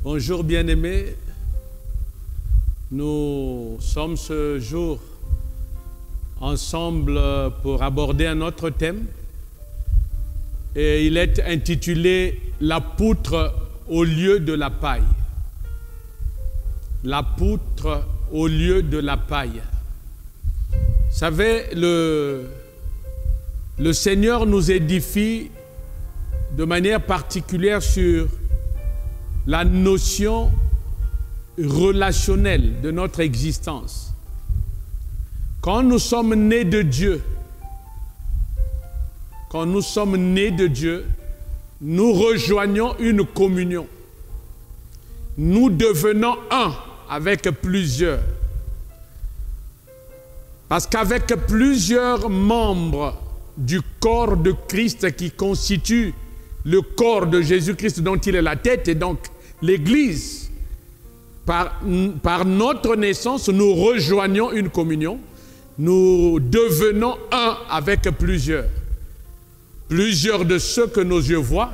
Bonjour bien-aimés, nous sommes ce jour ensemble pour aborder un autre thème et il est intitulé « La poutre au lieu de la paille ». La poutre au lieu de la paille. Vous savez, le Seigneur nous édifie de manière particulière sur la notion relationnelle de notre existence. Quand nous sommes nés de Dieu, nous rejoignons une communion. Nous devenons un avec plusieurs. Parce qu'avec plusieurs membres du corps de Christ qui constitue le corps de Jésus-Christ dont il est la tête, et donc l'Église, par notre naissance, nous rejoignons une communion, nous devenons un avec plusieurs. Plusieurs de ceux que nos yeux voient,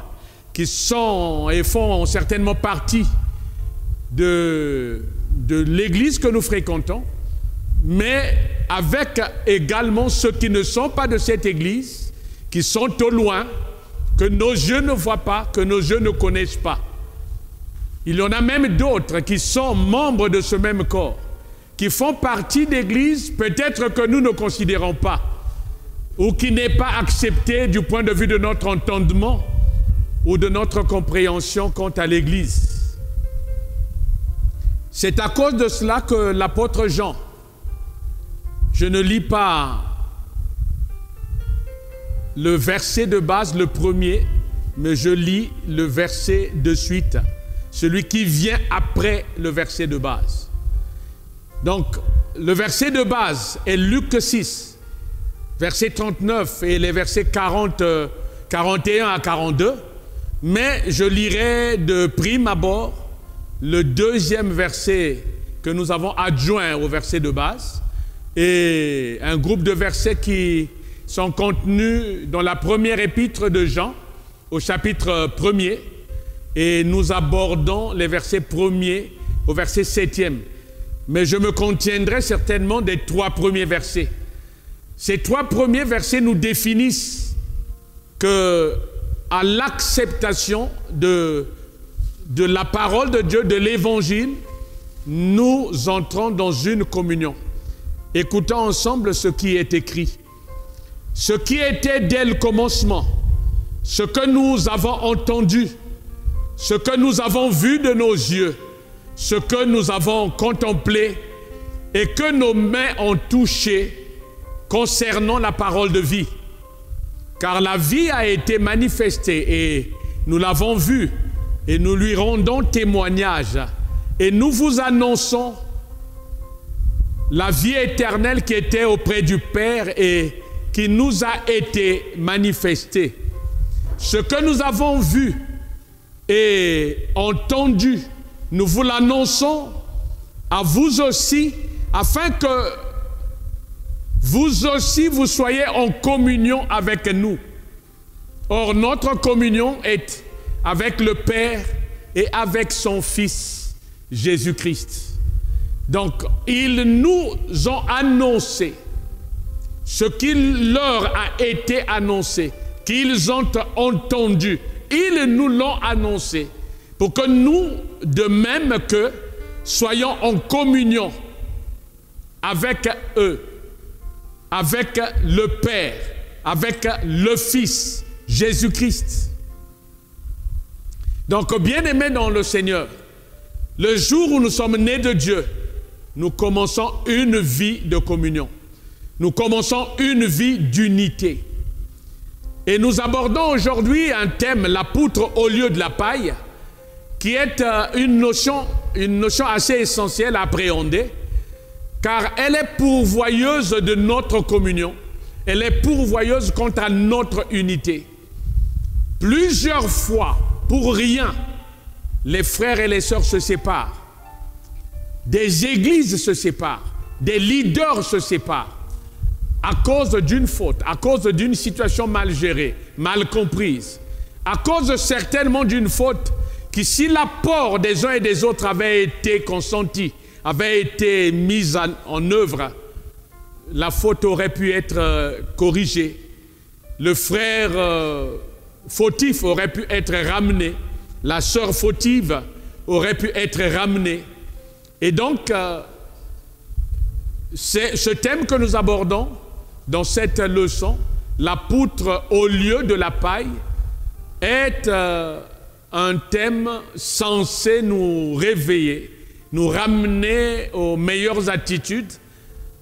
qui sont et font certainement partie de l'Église que nous fréquentons, mais avec également ceux qui ne sont pas de cette Église, qui sont au loin, que nos yeux ne voient pas, que nos yeux ne connaissent pas. Il y en a même d'autres qui sont membres de ce même corps, qui font partie d'Églises, peut-être que nous ne considérons pas, ou qui n'est pas accepté du point de vue de notre entendement ou de notre compréhension quant à l'Église. C'est à cause de cela que l'apôtre Jean, je ne lis pas le verset de base, le premier, mais je lis le verset de suite, celui qui vient après le verset de base. Donc, le verset de base est Luc 6, verset 39 et les versets 41 à 42, mais je lirai de prime abord le deuxième verset que nous avons adjoint au verset de base et un groupe de versets qui sont contenus dans la première épître de Jean, au chapitre 1er, et nous abordons les versets 1er au verset 7e. Mais je me contiendrai certainement des 3 premiers versets. Ces 3 premiers versets nous définissent que, à l'acceptation de la parole de Dieu, de l'Évangile, nous entrons dans une communion. Écoutons ensemble ce qui est écrit. Ce qui était dès le commencement, ce que nous avons entendu, ce que nous avons vu de nos yeux, ce que nous avons contemplé et que nos mains ont touché concernant la parole de vie. Car la vie a été manifestée et nous l'avons vue et nous lui rendons témoignage et nous vous annonçons la vie éternelle qui était auprès du Père et qui nous a été manifesté. Ce que nous avons vu et entendu, nous vous l'annonçons à vous aussi, afin que vous aussi vous soyez en communion avec nous. Or, notre communion est avec le Père et avec son Fils, Jésus-Christ. Donc, ils nous ont annoncé ce qu'il leur a été annoncé, qu'ils ont entendu, ils nous l'ont annoncé, pour que nous, de même que, soyons en communion avec eux, avec le Père, avec le Fils, Jésus-Christ. Donc, bien-aimés dans le Seigneur, le jour où nous sommes nés de Dieu, nous commençons une vie de communion. Nous commençons une vie d'unité. Et nous abordons aujourd'hui un thème, la poutre au lieu de la paille, qui est une notion assez essentielle à appréhender, car elle est pourvoyeuse de notre communion. Elle est pourvoyeuse quant à notre unité. Plusieurs fois, pour rien, les frères et les sœurs se séparent. Des églises se séparent. Des leaders se séparent. À cause d'une faute, à cause d'une situation mal gérée, mal comprise, à cause certainement d'une faute que si l'apport des uns et des autres avait été consenti, avait été mis en œuvre, la faute aurait pu être corrigée. Le frère fautif aurait pu être ramené. La sœur fautive aurait pu être ramenée. Et donc, c'est ce thème que nous abordons dans cette leçon, la poutre au lieu de la paille, est un thème censé nous réveiller, nous ramener aux meilleures attitudes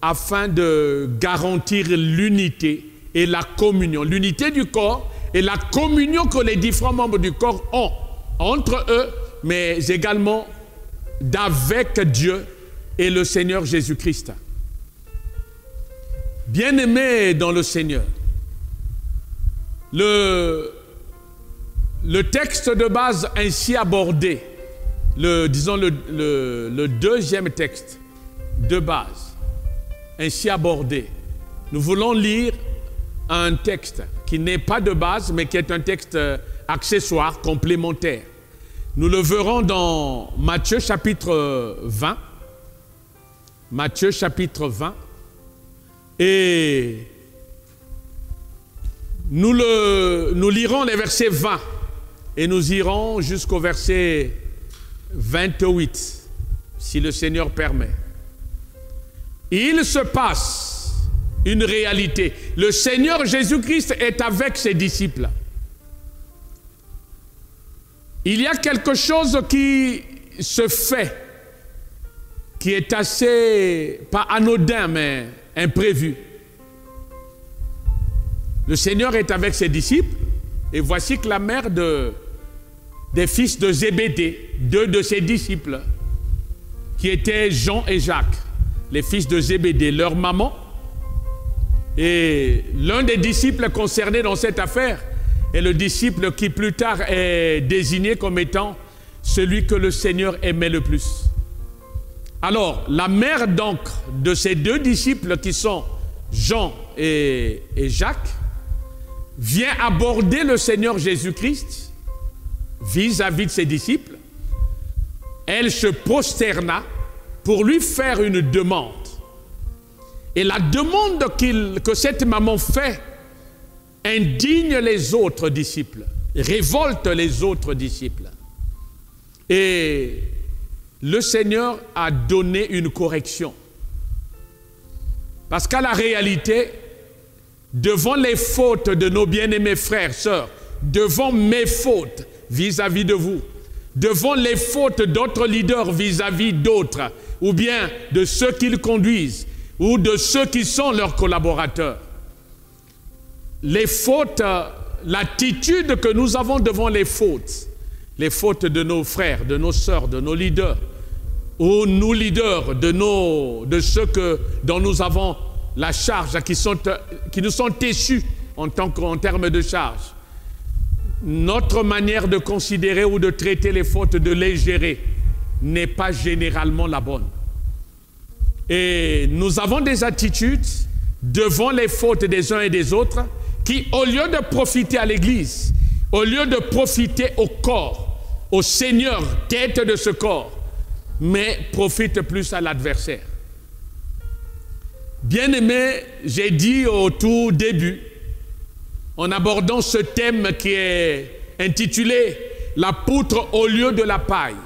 afin de garantir l'unité et la communion. L'unité du corps et la communion que les différents membres du corps ont entre eux, mais également d'avec Dieu et le Seigneur Jésus-Christ. Bien-aimés dans le Seigneur, le texte de base ainsi abordé, le deuxième texte de base ainsi abordé, nous voulons lire un texte qui n'est pas de base, mais qui est un texte accessoire, complémentaire. Nous le verrons dans Matthieu chapitre 20. Matthieu chapitre 20. Et nous lirons les versets 20 et nous irons jusqu'au verset 28, si le Seigneur permet. Il se passe une réalité. Le Seigneur Jésus-Christ est avec ses disciples. Il y a quelque chose qui se fait, qui est assez, pas anodin, mais imprévu. Le Seigneur est avec ses disciples, et voici que la mère des fils de Zébédée, deux de ses disciples, qui étaient Jean et Jacques, les fils de Zébédée, leur maman, et l'un des disciples concernés dans cette affaire est le disciple qui plus tard est désigné comme étant celui que le Seigneur aimait le plus. Alors, la mère donc de ces deux disciples qui sont Jean et Jacques vient aborder le Seigneur Jésus-Christ vis-à-vis de ses disciples. Elle se prosterna pour lui faire une demande. Et la demande que cette maman fait indigne les autres disciples, révolte les autres disciples. Et le Seigneur a donné une correction. Parce qu'à la réalité, devant les fautes de nos bien-aimés frères, sœurs, devant mes fautes vis-à-vis de vous, devant les fautes d'autres leaders vis-à-vis d'autres, ou bien de ceux qu'ils conduisent, ou de ceux qui sont leurs collaborateurs, les fautes, l'attitude que nous avons devant les fautes de nos frères, de nos sœurs, de nos leaders, ou nous leaders de ceux dont nous avons la charge, qui nous sont issus en termes de charge. Notre manière de considérer ou de traiter les fautes, de les gérer, n'est pas généralement la bonne. Et nous avons des attitudes devant les fautes des uns et des autres qui, au lieu de profiter à l'Église, au lieu de profiter au corps, au Seigneur, tête de ce corps, mais profitent plus à l'adversaire. Bien-aimé, j'ai dit au tout début, en abordant ce thème qui est intitulé « La poutre au lieu de la paille »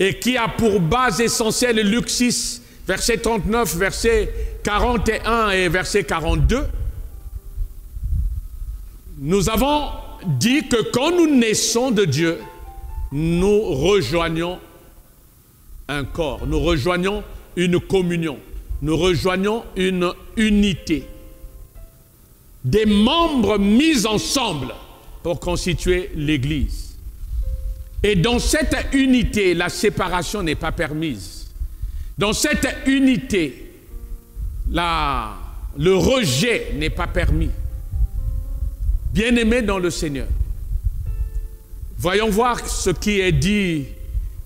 et qui a pour base essentielle Luc 6, verset 39, verset 41 et verset 42, nous avons dit que quand nous naissons de Dieu, nous rejoignons un corps, nous rejoignons une communion, nous rejoignons une unité. Des membres mis ensemble pour constituer l'Église. Et dans cette unité, la séparation n'est pas permise. Dans cette unité, le rejet n'est pas permis. Bien-aimés dans le Seigneur, voyons voir ce qui est dit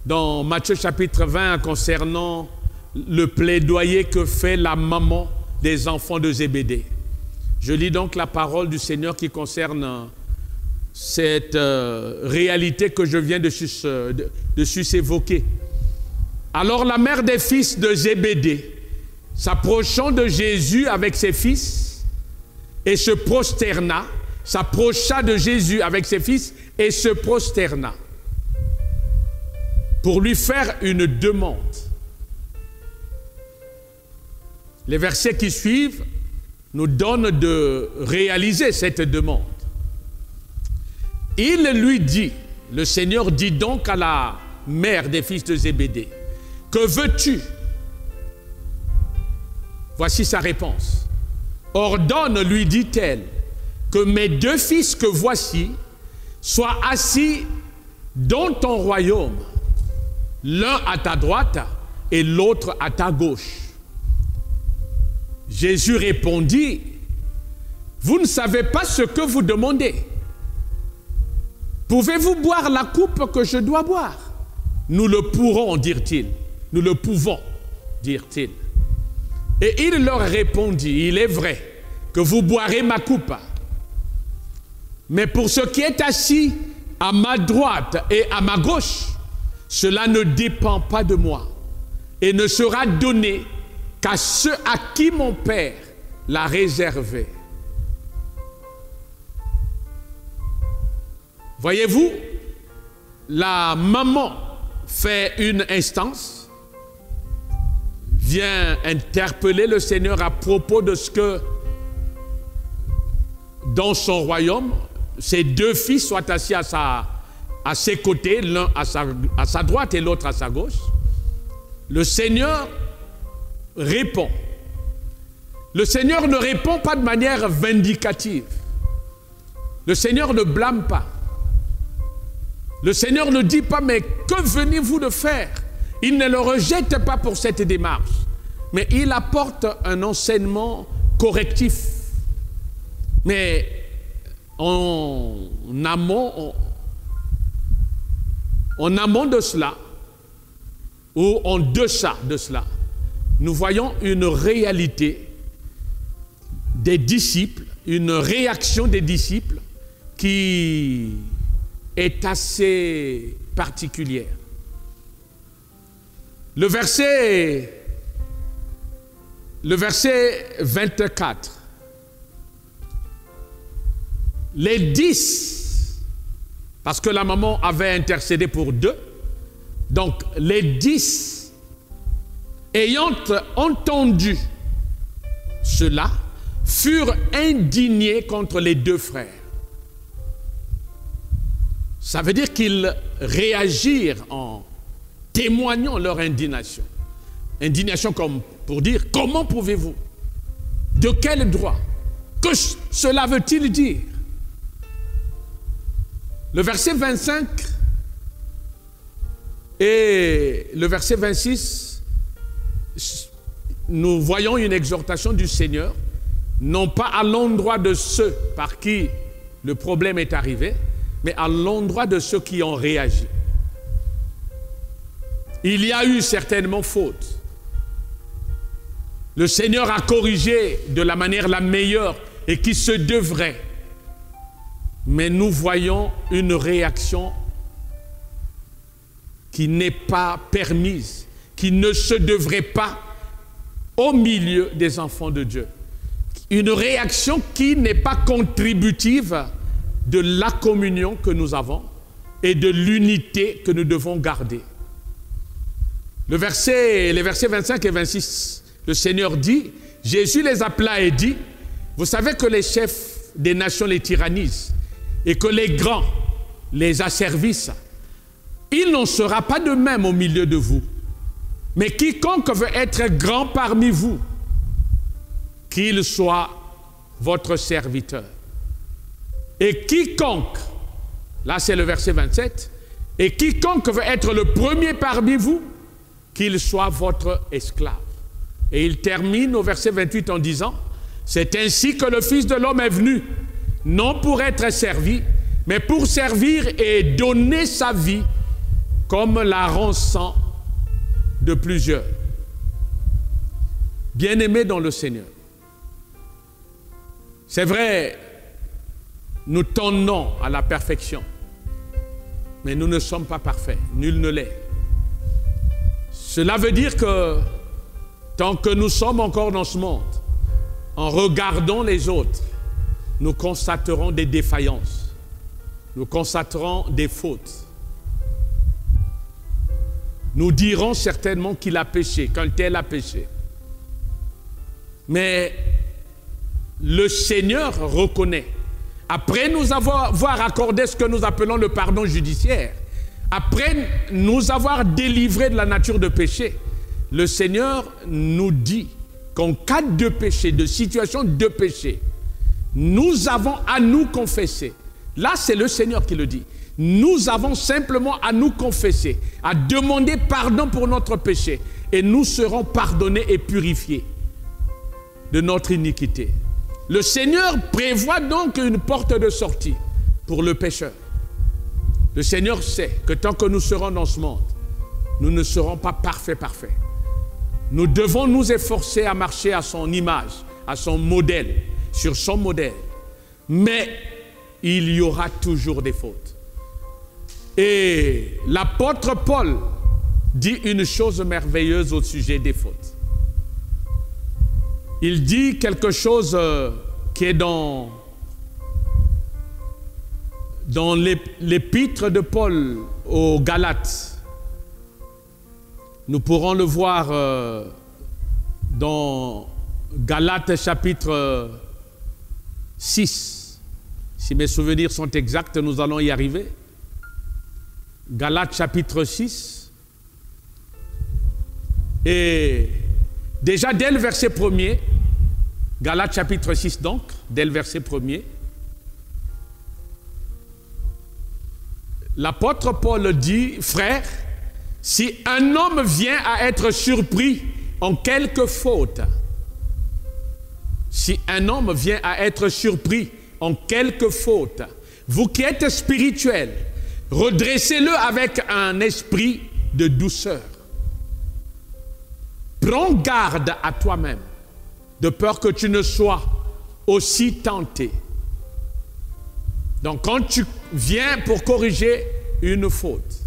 dans Matthieu chapitre 20 concernant le plaidoyer que fait la maman des enfants de Zébédée. Je lis donc la parole du Seigneur qui concerne cette réalité que je viens de sus évoquer. Alors la mère des fils de Zébédée, s'approchant de Jésus avec ses fils, et se prosterna, s'approcha de Jésus avec ses fils, et se prosterna, pour lui faire une demande. Les versets qui suivent nous donnent de réaliser cette demande. Il lui dit, le Seigneur dit donc à la mère des fils de Zébédée, « Que veux-tu » Voici sa réponse. « Ordonne, lui dit-elle, que mes 2 fils que voici soient assis dans ton royaume, l'un à ta droite et l'autre à ta gauche. » Jésus répondit, « Vous ne savez pas ce que vous demandez. Pouvez-vous boire la coupe que je dois boire? » Nous le pourrons, dirent-ils. Nous le pouvons, dirent-ils. Et il leur répondit, « Il est vrai que vous boirez ma coupe. Mais pour ce qui est assis à ma droite et à ma gauche, cela ne dépend pas de moi et ne sera donné qu'à ceux à qui mon Père l'a réservé. » Voyez-vous, la maman fait une instance, vient interpeller le Seigneur à propos de ce que dans son royaume, ses 2 fils soient assis à ses côtés, l'un à sa droite et l'autre à sa gauche. Le Seigneur répond. Le Seigneur ne répond pas de manière vindicative. Le Seigneur ne blâme pas. Le Seigneur ne dit pas, mais que venez-vous de faire? Il ne le rejette pas pour cette démarche, mais il apporte un enseignement correctif. Mais en amont de cela, ou en deçà de cela, nous voyons une réalité des disciples, une réaction des disciples qui est assez particulière. Le verset 24. Les 10, parce que la maman avait intercédé pour 2, donc les 10, ayant entendu cela, furent indignés contre les 2 frères. Ça veut dire qu'ils réagirent en témoignant leur indignation. Indignation comme pour dire, comment pouvez-vous? De quel droit? Que cela veut-il dire? Le verset 25 et le verset 26, nous voyons une exhortation du Seigneur, non pas à l'endroit de ceux par qui le problème est arrivé, mais à l'endroit de ceux qui ont réagi. Il y a eu certainement faute. Le Seigneur a corrigé de la manière la meilleure et qui se devrait. Mais nous voyons une réaction qui n'est pas permise, qui ne se devrait pas au milieu des enfants de Dieu. Une réaction qui n'est pas contributive de la communion que nous avons et de l'unité que nous devons garder. Les versets 25 et 26, le Seigneur dit, Jésus les appela et dit, vous savez que les chefs des nations les tyrannisent et que les grands les asservissent. Il n'en sera pas de même au milieu de vous. Mais quiconque veut être grand parmi vous, qu'il soit votre serviteur. Et quiconque, là c'est le verset 27, et quiconque veut être le premier parmi vous, qu'il soit votre esclave. Et il termine au verset 28 en disant, c'est ainsi que le Fils de l'homme est venu, non pour être servi, mais pour servir et donner sa vie comme la rançon de plusieurs. Bien-aimés dans le Seigneur, c'est vrai, nous tendons à la perfection. Mais nous ne sommes pas parfaits. Nul ne l'est. Cela veut dire que tant que nous sommes encore dans ce monde, en regardant les autres, nous constaterons des défaillances. Nous constaterons des fautes. Nous dirons certainement qu'il a péché, qu'un tel a péché. Mais le Seigneur reconnaît, après nous avoir accordé ce que nous appelons le pardon judiciaire, après nous avoir délivré de la nature de péché, le Seigneur nous dit qu'en cas de péché, de situation de péché, nous avons à nous confesser. Là, c'est le Seigneur qui le dit. Nous avons simplement à nous confesser, à demander pardon pour notre péché, et nous serons pardonnés et purifiés de notre iniquité. Le Seigneur prévoit donc une porte de sortie pour le pécheur. Le Seigneur sait que tant que nous serons dans ce monde, nous ne serons pas parfaits. Nous devons nous efforcer à marcher à son image, à son modèle, sur son modèle. Mais il y aura toujours des fautes. Et l'apôtre Paul dit une chose merveilleuse au sujet des fautes. Il dit quelque chose qui est dans l'épître de Paul aux Galates. Nous pourrons le voir dans Galates chapitre 6. Si mes souvenirs sont exacts, nous allons y arriver. Galates chapitre 6. Et déjà dès le verset 1er, Galates chapitre 6 donc, dès le verset 1er, l'apôtre Paul dit, frère, si un homme vient à être surpris en quelque faute, si un homme vient à être surpris en quelque faute, vous qui êtes spirituels, redressez-le avec un esprit de douceur. Prends garde à toi-même, de peur que tu ne sois aussi tenté. Donc quand tu viens pour corriger une faute,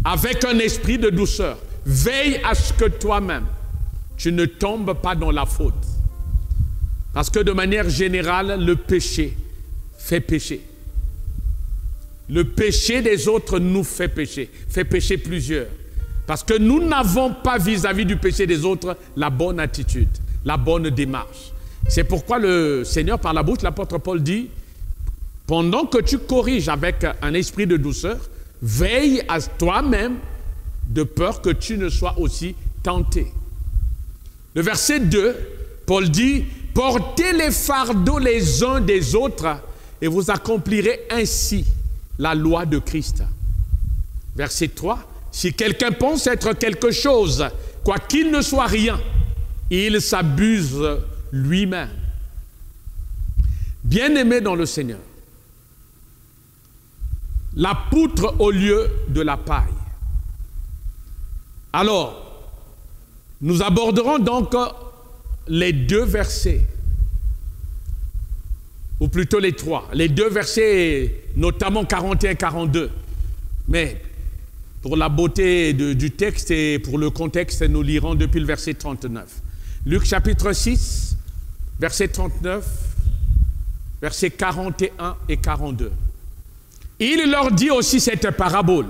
avec un esprit de douceur, veille à ce que toi-même, tu ne tombes pas dans la faute. Parce que de manière générale, le péché fait pécher. Le péché des autres nous fait pécher plusieurs. Parce que nous n'avons pas vis-à-vis du péché des autres la bonne attitude, la bonne démarche. C'est pourquoi le Seigneur, par la bouche de l'apôtre Paul dit, pendant que tu corriges avec un esprit de douceur, veille à toi-même de peur que tu ne sois aussi tenté. Le verset 2, Paul dit, portez les fardeaux les uns des autres et vous accomplirez ainsi la loi de Christ. Verset 3, si quelqu'un pense être quelque chose, quoiqu'il ne soit rien, il s'abuse lui-même. Bien-aimé dans le Seigneur, la poutre au lieu de la paille. Alors, nous aborderons donc les deux versets, ou plutôt les trois, les deux versets, notamment 41 et 42. Mais pour la beauté du texte et pour le contexte, nous lirons depuis le verset 39. Luc chapitre 6, verset 39, versets 41 et 42. Il leur dit aussi cette parabole.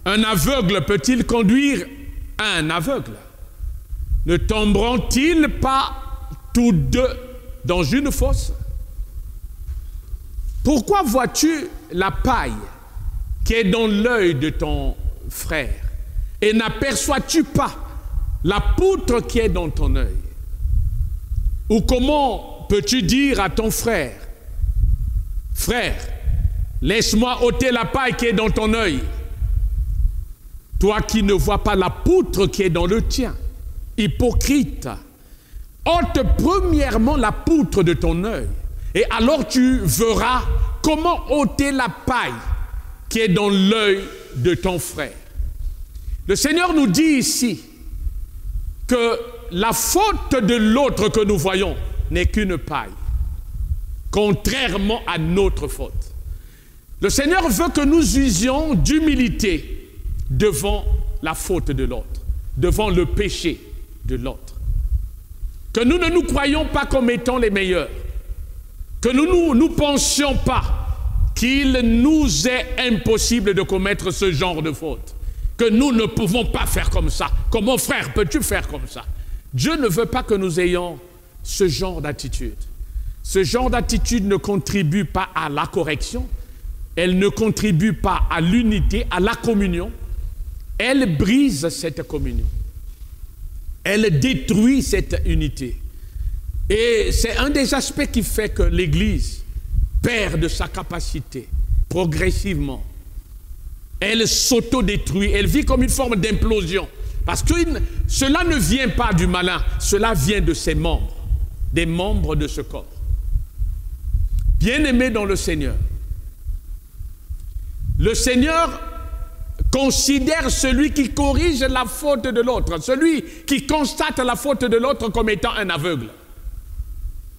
Un aveugle peut-il conduire un aveugle? Ne tomberont-ils pas tous deux dans une fosse? Pourquoi vois-tu la paille qui est dans l'œil de ton frère et n'aperçois-tu pas la poutre qui est dans ton œil? Ou comment peux-tu dire à ton frère, frère, laisse-moi ôter la paille qui est dans ton œil, toi qui ne vois pas la poutre qui est dans le tien? Hypocrite, ôte premièrement la poutre de ton œil, et alors tu verras comment ôter la paille qui est dans l'œil de ton frère. Le Seigneur nous dit ici que la faute de l'autre que nous voyons n'est qu'une paille. contrairement à notre faute. Le Seigneur veut que nous usions d'humilité devant la faute de l'autre, devant le péché de l'autre. Que nous ne nous croyions pas comme étant les meilleurs, que nous ne pensions pas qu'il nous est impossible de commettre ce genre de faute, que nous ne pouvons pas faire comme ça. Comment, frère, peux-tu faire comme ça? Dieu ne veut pas que nous ayons ce genre d'attitude. Ce genre d'attitude ne contribue pas à la correction, elle ne contribue pas à l'unité, à la communion, elle brise cette communion. Elle détruit cette unité. Et c'est un des aspects qui fait que l'Église perd de sa capacité progressivement. Elle s'autodétruit, elle vit comme une forme d'implosion. Parce que cela ne vient pas du malin, cela vient de ses membres, des membres de ce corps. Bien-aimés dans le Seigneur, le Seigneur considère celui qui corrige la faute de l'autre, celui qui constate la faute de l'autre comme étant un aveugle.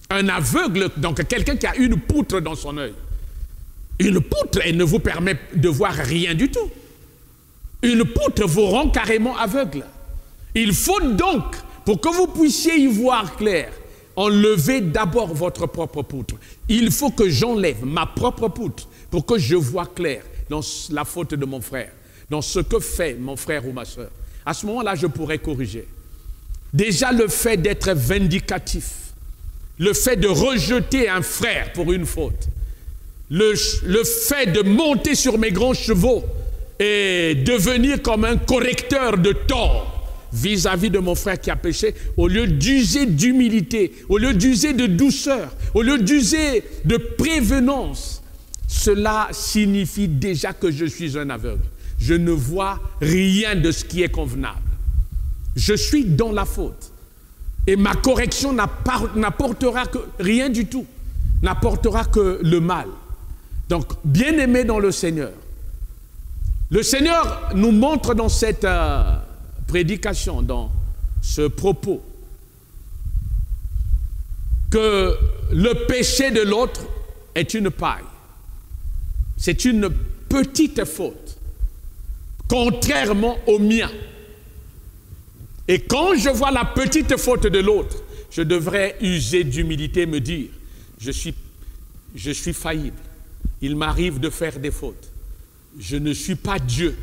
Un aveugle, donc quelqu'un qui a une poutre dans son œil. Une poutre, elle ne vous permet de voir rien du tout. Une poutre vous rend carrément aveugle. Il faut donc, pour que vous puissiez y voir clair, enlevez d'abord votre propre poutre. Il faut que j'enlève ma propre poutre pour que je vois clair dans la faute de mon frère, dans ce que fait mon frère ou ma soeur. À ce moment-là, je pourrais corriger. Déjà, le fait d'être vindicatif, le fait de rejeter un frère pour une faute, le fait de monter sur mes grands chevaux et devenir comme un correcteur de tort vis-à-vis de mon frère qui a péché, au lieu d'user d'humilité, au lieu d'user de douceur, au lieu d'user de prévenance, cela signifie déjà que je suis un aveugle. Je ne vois rien de ce qui est convenable. Je suis dans la faute. Et ma correction n'apportera que rien du tout, n'apportera que le mal. Donc, bien-aimés dans le Seigneur, le Seigneur nous montre dans cette prédication, dans ce propos, que le péché de l'autre est une paille. C'est une petite faute, contrairement au mien. Et quand je vois la petite faute de l'autre, je devrais user d'humilité et me dire, je suis faillible. Il m'arrive de faire des fautes. Je ne suis pas Dieu.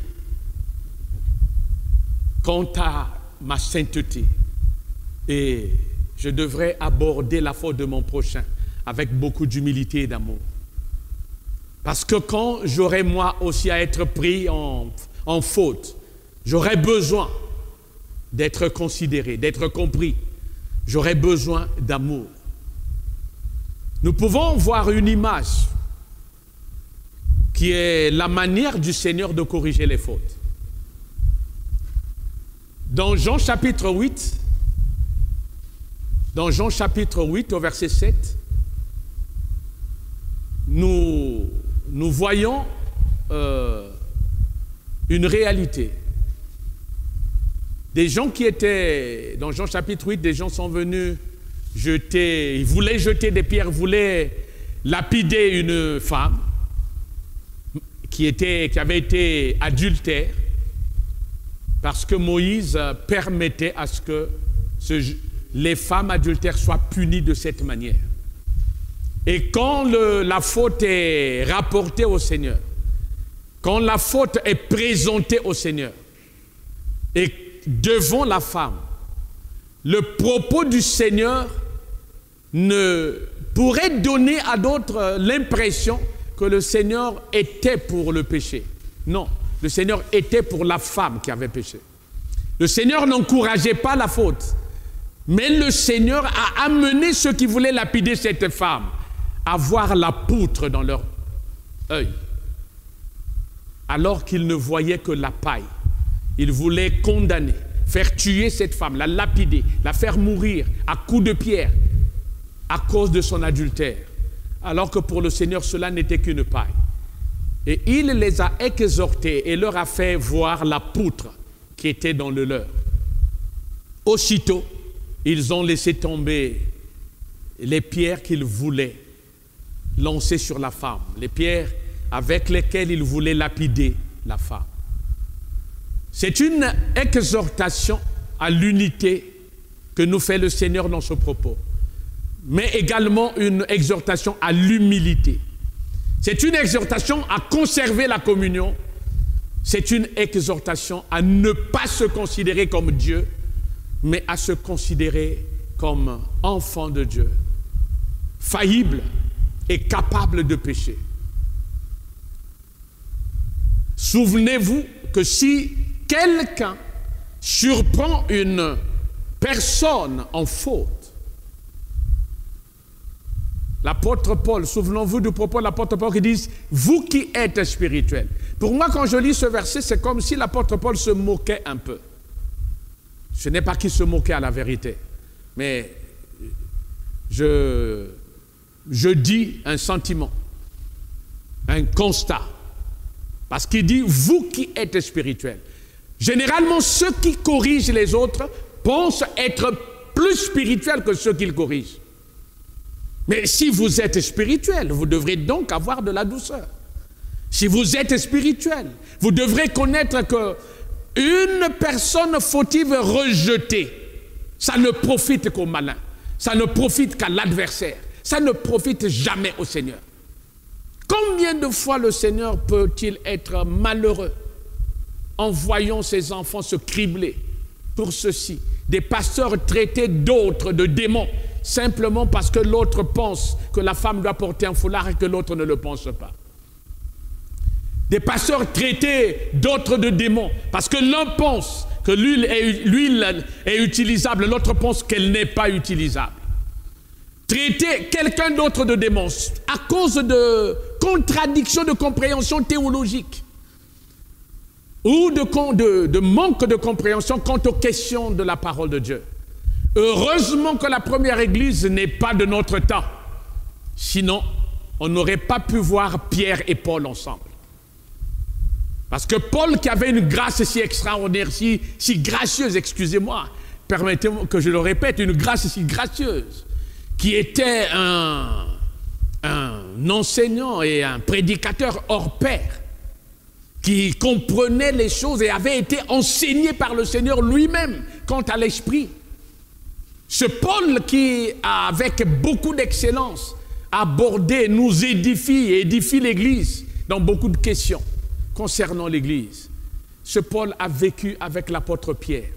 Quant à ma sainteté, et je devrais aborder la faute de mon prochain avec beaucoup d'humilité et d'amour. Parce que quand j'aurai moi aussi à être pris en faute, j'aurai besoin d'être considéré, d'être compris. J'aurai besoin d'amour. Nous pouvons voir une image qui est la manière du Seigneur de corriger les fautes. Dans Jean chapitre 8, au verset 7, nous voyons une réalité. Des gens qui étaient, dans Jean chapitre 8, des gens sont venus ils voulaient jeter des pierres, voulaient lapider une femme qui avait été adultère, parce que Moïse permettait à ce que les femmes adultères soient punies de cette manière. Et quand la faute est rapportée au Seigneur, quand la faute est présentée au Seigneur, et devant la femme, le propos du Seigneur ne pourrait donner à d'autres l'impression que le Seigneur était pour le péché. Non, le Seigneur était pour la femme qui avait péché. Le Seigneur n'encourageait pas la faute, mais le Seigneur a amené ceux qui voulaient lapider cette femme à voir la poutre dans leur œil, alors qu'ils ne voyaient que la paille. Il voulait condamner, faire tuer cette femme, la lapider, la faire mourir à coups de pierre à cause de son adultère, alors que pour le Seigneur, cela n'était qu'une paille. Et il les a exhortés et leur a fait voir la poutre qui était dans le leur. Aussitôt, ils ont laissé tomber les pierres qu'ils voulaient lancées sur la femme, les pierres avec lesquelles il voulait lapider la femme. C'est une exhortation à l'unité que nous fait le Seigneur dans ce propos, mais également une exhortation à l'humilité. C'est une exhortation à conserver la communion. C'est une exhortation à ne pas se considérer comme Dieu, mais à se considérer comme enfant de Dieu, faillible et capable de pécher. Souvenez-vous que si quelqu'un surprend une personne en faute, l'apôtre Paul, souvenons-vous du propos de l'apôtre Paul qui dit « Vous qui êtes spirituels ». Pour moi, quand je lis ce verset, c'est comme si l'apôtre Paul se moquait un peu. Ce n'est pas qu'il se moquait à la vérité, mais je dis un sentiment, un constat. Parce qu'il dit « Vous qui êtes spirituels ». Généralement, ceux qui corrigent les autres pensent être plus spirituels que ceux qu'ils corrigent. Mais si vous êtes spirituel, vous devrez donc avoir de la douceur. Si vous êtes spirituel, vous devrez connaître que une personne fautive rejetée, ça ne profite qu'au malin, ça ne profite qu'à l'adversaire, ça ne profite jamais au Seigneur. Combien de fois le Seigneur peut-il être malheureux en voyant ses enfants se cribler pour ceci? Des pasteurs traités d'autres de démons, simplement parce que l'autre pense que la femme doit porter un foulard et que l'autre ne le pense pas. Des pasteurs traités d'autres de démons, parce que l'un pense que l'huile est utilisable, l'autre pense qu'elle n'est pas utilisable. Traiter quelqu'un d'autre de démon à cause de contradictions de compréhension théologique ou de manque de compréhension quant aux questions de la parole de Dieu. Heureusement que la première église n'est pas de notre temps. Sinon, on n'aurait pas pu voir Pierre et Paul ensemble. Parce que Paul, qui avait une grâce si extraordinaire, si gracieuse, excusez-moi, permettez-moi que je le répète, une grâce si gracieuse, qui était un enseignant et un prédicateur hors pair, qui comprenait les choses et avait été enseigné par le Seigneur lui-même quant à l'esprit. Ce Paul qui, avec beaucoup d'excellence, abordé, nous édifie et édifie l'Église dans beaucoup de questions concernant l'Église. Ce Paul a vécu avec l'apôtre Pierre.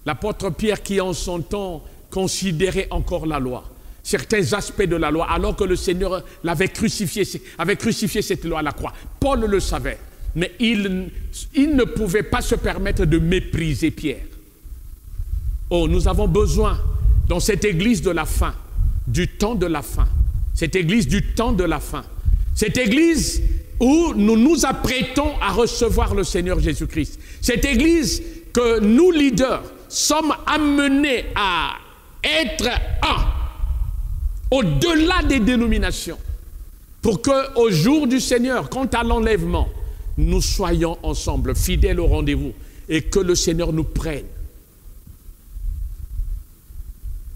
L'apôtre Pierre qui en son temps considérait encore la loi, certains aspects de la loi, alors que le Seigneur avait crucifié cette loi à la croix. Paul le savait, mais il ne pouvait pas se permettre de mépriser Pierre. Oh, nous avons besoin, dans cette église de la fin, du temps de la fin, cette église du temps de la fin, cette église où nous nous apprêtons à recevoir le Seigneur Jésus-Christ, cette église que nous, leaders, sommes amenés à être un, au-delà des dénominations, pour qu'au jour du Seigneur, quant à l'enlèvement, nous soyons ensemble, fidèles au rendez-vous, et que le Seigneur nous prenne.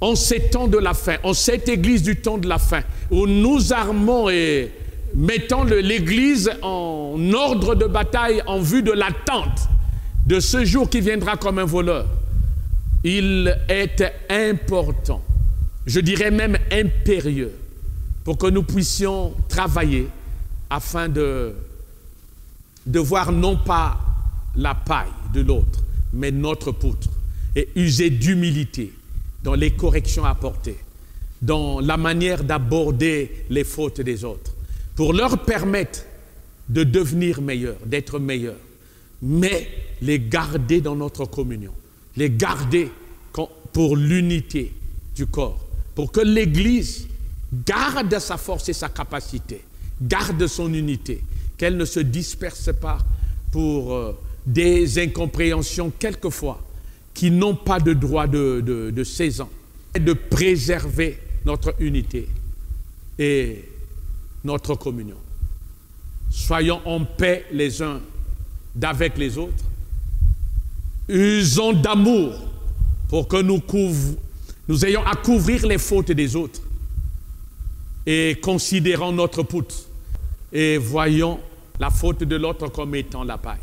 En ces temps de la fin, en cette église du temps de la fin, où nous armons et mettons l'église en ordre de bataille en vue de l'attente de ce jour qui viendra comme un voleur, il est important, je dirais même impérieux, pour que nous puissions travailler afin de voir non pas la paille de l'autre, mais notre poutre, et user d'humilité dans les corrections à apporter, dans la manière d'aborder les fautes des autres, pour leur permettre de devenir meilleurs, d'être meilleurs, mais les garder dans notre communion, les garder pour l'unité du corps, pour que l'Église garde sa force et sa capacité, garde son unité, qu'elle ne se disperse pas pour des incompréhensions quelquefois qui n'ont pas de droit de saison, et de préserver notre unité et notre communion. Soyons en paix les uns d'avec les autres, usons d'amour pour que nous ayons à couvrir les fautes des autres. et considérons notre poutre et voyons la faute de l'autre comme étant la paille.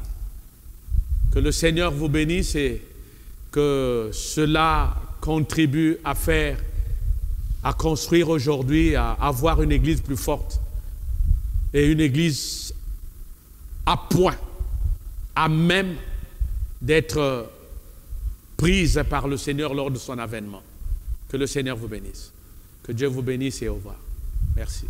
Que le Seigneur vous bénisse et que cela contribue à construire aujourd'hui, à avoir une église plus forte et une église à point, à même d'être prise par le Seigneur lors de son avènement. Que le Seigneur vous bénisse. Que Dieu vous bénisse et au revoir. Merci.